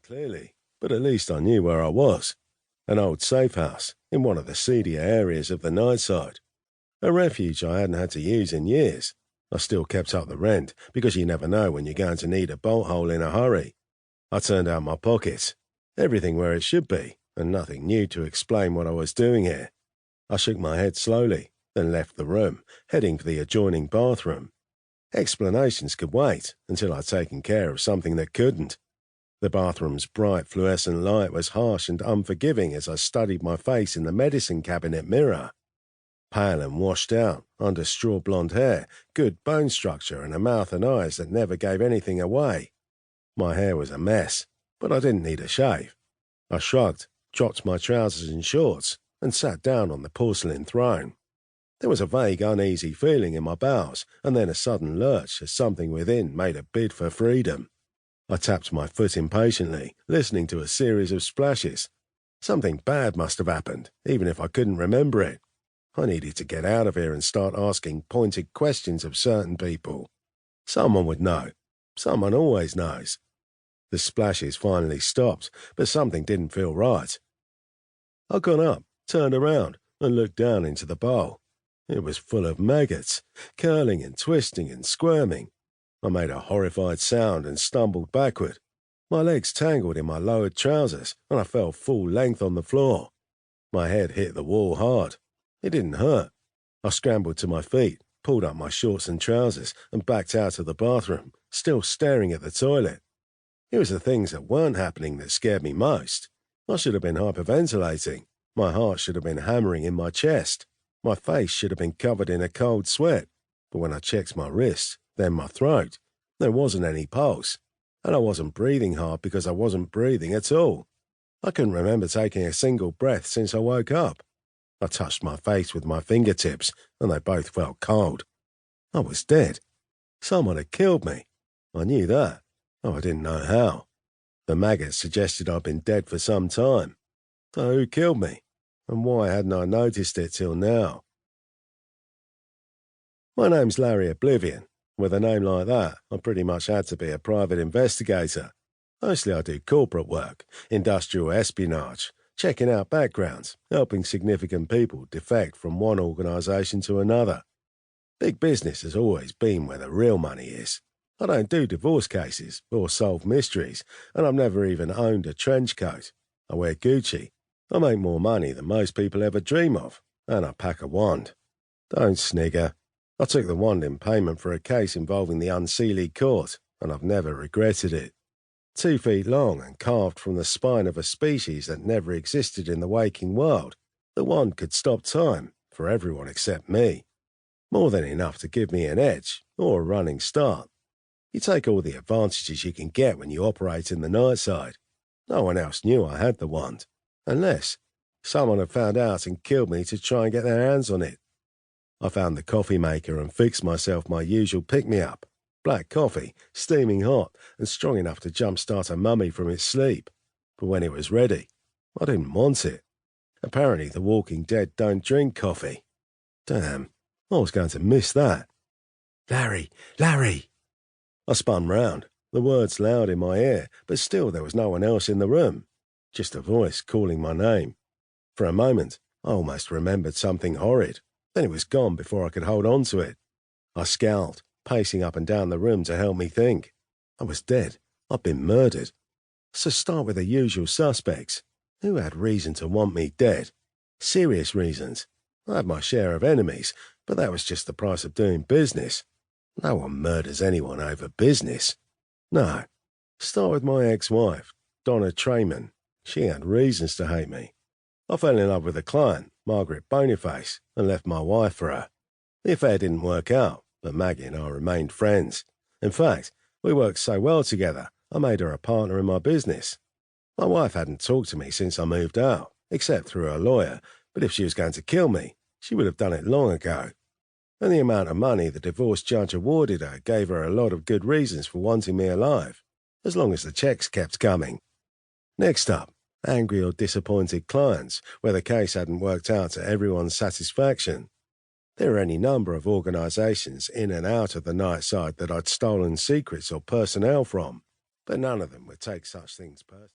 clearly, but at least I knew where I was. An old safe house in one of the seedier areas of the Nightside. A refuge I hadn't had to use in years. I still kept up the rent because you never know when you're going to need a bolt hole in a hurry. I turned out my pockets. Everything where it should be, and nothing new to explain what I was doing here. I shook my head slowly, then left the room, heading for the adjoining bathroom. Explanations could wait until I'd taken care of something that couldn't. The bathroom's bright fluorescent light was harsh and unforgiving as I studied my face in the medicine cabinet mirror. Pale and washed out, under straw blonde hair, good bone structure and a mouth and eyes that never gave anything away. My hair was a mess, but I didn't need a shave. I shrugged, dropped my trousers and shorts, and sat down on the porcelain throne. There was a vague uneasy feeling in my bowels, and then a sudden lurch as something within made a bid for freedom. I tapped my foot impatiently, listening to a series of splashes. Something bad must have happened, even if I couldn't remember it. I needed to get out of here and start asking pointed questions of certain people. Someone would know. Someone always knows. The splashes finally stopped, but something didn't feel right. I got up, turned around, and looked down into the bowl. It was full of maggots, curling and twisting and squirming. I made a horrified sound and stumbled backward. My legs tangled in my lowered trousers, and I fell full length on the floor. My head hit the wall hard. It didn't hurt. I scrambled to my feet, pulled up my shorts and trousers, and backed out of the bathroom, still staring at the toilet. It was the things that weren't happening that scared me most. I should have been hyperventilating. My heart should have been hammering in my chest. My face should have been covered in a cold sweat. But when I checked my wrist, then my throat, there wasn't any pulse. And I wasn't breathing hard because I wasn't breathing at all. I couldn't remember taking a single breath since I woke up. I touched my face with my fingertips, and they both felt cold. I was dead. Someone had killed me. I knew that. Oh, I didn't know how. The maggots suggested I'd been dead for some time. So who killed me? And why hadn't I noticed it till now? My name's Larry Oblivion. With a name like that, I pretty much had to be a private investigator. Mostly I do corporate work, industrial espionage, checking out backgrounds, helping significant people defect from one organisation to another. Big business has always been where the real money is. I don't do divorce cases or solve mysteries, and I've never even owned a trench coat. I wear Gucci. I make more money than most people ever dream of, and I pack a wand. Don't snigger. I took the wand in payment for a case involving the Unseelie Court, and I've never regretted it. 2 feet long and carved from the spine of a species that never existed in the waking world, the wand could stop time for everyone except me. More than enough to give me an edge or a running start. You take all the advantages you can get when you operate in the Nightside. No one else knew I had the wand, unless someone had found out and killed me to try and get their hands on it. I found the coffee maker and fixed myself my usual pick-me-up. Black coffee, steaming hot and strong enough to jumpstart a mummy from its sleep. But when it was ready, I didn't want it. Apparently the Walking Dead don't drink coffee. Damn, I was going to miss that. Larry! Larry! I spun round, the words loud in my ear, but still there was no one else in the room. Just a voice calling my name. For a moment, I almost remembered something horrid. Then it was gone before I could hold on to it. I scowled, pacing up and down the room to help me think. I was dead. I'd been murdered. So start with the usual suspects. Who had reason to want me dead? Serious reasons. I had my share of enemies, but that was just the price of doing business. No one murders anyone over business. No. Start with my ex-wife, Donna Trayman. She had reasons to hate me. I fell in love with a client, Margaret Boniface, and left my wife for her. The affair didn't work out, but Maggie and I remained friends. In fact, we worked so well together, I made her a partner in my business. My wife hadn't talked to me since I moved out, except through her lawyer, but if she was going to kill me, she would have done it long ago. And the amount of money the divorce judge awarded her gave her a lot of good reasons for wanting me alive, as long as the checks kept coming. Next up, angry or disappointed clients, where the case hadn't worked out to everyone's satisfaction. There were any number of organisations in and out of the Nightside that I'd stolen secrets or personnel from, but none of them would take such things personally.